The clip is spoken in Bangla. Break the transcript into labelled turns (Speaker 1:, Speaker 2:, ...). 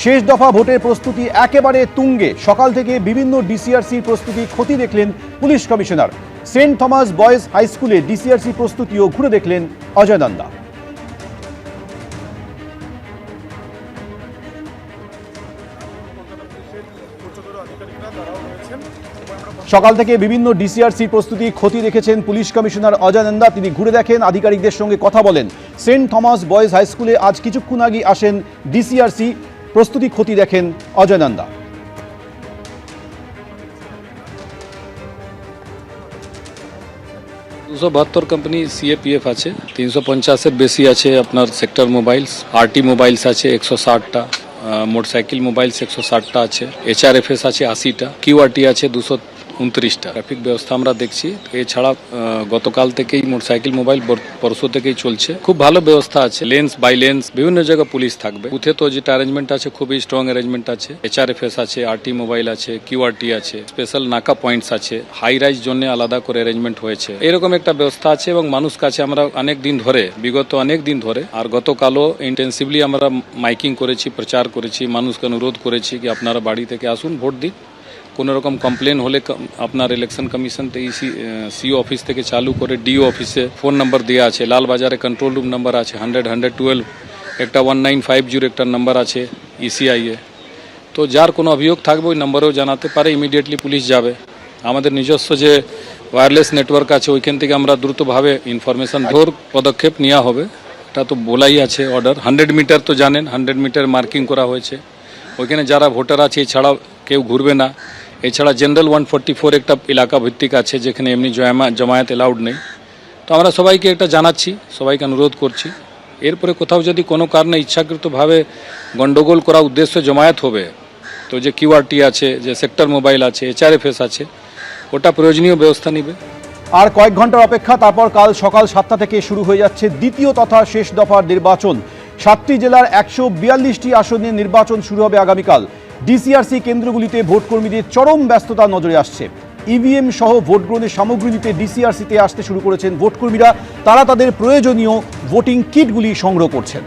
Speaker 1: শেষ দফা ভোটের প্রস্তুতি একেবারে তুঙ্গে। সকাল থেকে বিভিন্ন ডিসিআরসির প্রস্তুতি খতিয়ে দেখলেন police commissioner. Saint Thomas boys high স্কুলে ডিসিআরসি প্রস্তুতিও ঘুরে দেখলেন অজয় নন্দা। সকাল থেকে বিভিন্ন ডিসিআরসি প্রস্তুতি খতিয়ে দেখেছেন পুলিশ কমিশনার অজয় নন্দা। তিনি ঘুরে দেখেন, আধিকারিকদের সঙ্গে কথা বলেন। সেন্ট থমাস বয়েজ হাই স্কুলে আজ কিছুক্ষণ আগে আসেন ডিসিআরসি, প্রস্তুতি খতিয়ে দেখেন অজয় নন্দা।
Speaker 2: 272 কোম্পানি সিএপিএফ আছে, 350 বেশি আছে আপনার সেক্টর মোবাইলস, আরটি মোবাইলস আছে 160টা, মোটরসাইকেল মোবাইলস 160টা আছে, এইচআরএফএস আছে 80টা, কিউআরটি আছে 229টা। ট্রাফিক ব্যবস্থা আমরা দেখছি। এছাড়া গতকাল থেকেই মোটরসাইকেল মোবাইল পরশু থেকেই চলছে। খুব ভালো ব্যবস্থা আছে, লেন্স বাই লেন্স বিভিন্ন জায়গায় পুলিশ থাকবে। বুথে তো যেটা অ্যারেঞ্জমেন্ট আছে খুবই স্ট্রং অ্যারেঞ্জমেন্ট আছে। এইচআরএফএস আছে, আরটি মোবাইল আছে, কিউআরটি আছে, স্পেশাল নাকা পয়েন্টস আছে, হাই রাইজ জন্য আলাদা করে অ্যারেঞ্জমেন্ট হয়েছে। এরকম একটা ব্যবস্থা আছে এবং মানুষ কাছে আমরা বিগত অনেক দিন ধরে আর গতকালও ইন্টেন্সিভলি আমরা মাইকিং করেছি, প্রচার করেছি, মানুষকে অনুরোধ করেছি কি আপনারা বাড়ি থেকে আসুন, ভোট দিন। কোনো রকম কমপ্লেন হলে আপনার ইলেকশন কমিশন থেকে সিও অফিস থেকে চালু করে ডিও অফিসে ফোন নাম্বার দেওয়া আছে, লালবাজারে কন্ট্রোল রুম নাম্বার আছে 100-112, একটা 1950 একটা নাম্বার আছে ইসিআইএ। তো যার কোনো অভিযোগ থাকবে ওই নাম্বারেও জানাতে পারে, ইমিডিয়েটলি পুলিশ যাবে। আমাদের নিজস্ব যে ওয়্যারলেস নেটওয়ার্ক আছে ওইখান থেকে আমরা দ্রুতভাবে ইনফরমেশন জোর পদক্ষেপ নেওয়া হবে। এটা তো বলাই আছে অর্ডার। 100 মিটার তো জানেন, 100 মিটার মার্কিং করা হয়েছে। ওইখানে যারা ভোটার আছে এছাড়া কেউ ঘুরবে না। এছাড়া জেনারেল 144 একটা এলাকা ভিত্তিক আছে যেখানে এমনি জমায়েত অ্যালাউড নেই। তো আমরা সবাইকে এটা জানাচ্ছি, সবাইকে অনুরোধ করছি। এরপরে কোথাও যদি কোনো কারণে ইচ্ছাকৃতভাবে গন্ডগোল করা উদ্দেশ্যে জমায়েত হবে, তো যে কিউআরটি আছে, যে সেক্টর মোবাইল আছে, এইচআরএফএস আছে, ওটা প্রয়োজনীয় ব্যবস্থা নেবে।
Speaker 1: আর কয়েক ঘন্টার অপেক্ষা, তারপর কাল সকাল 7টা থেকে শুরু হয়ে যাচ্ছে দ্বিতীয় তথা শেষ দফার নির্বাচন। 7টি জেলার 142টি আসনে নির্বাচন শুরু হবে আগামীকাল। ডিসিআরসি কেন্দ্রগুলিতে ভোটকর্মীদের চরম ব্যস্ততা নজরে আসছে। ইভিএম সহ ভোট গ্রহণের সামগ্রী নিতে ডিসিআরসিতে আসতে শুরু করেছেন ভোটকর্মীরা। তারা তাদের প্রয়োজনীয় ভোটিং কিটগুলি সংগ্রহ করছেন।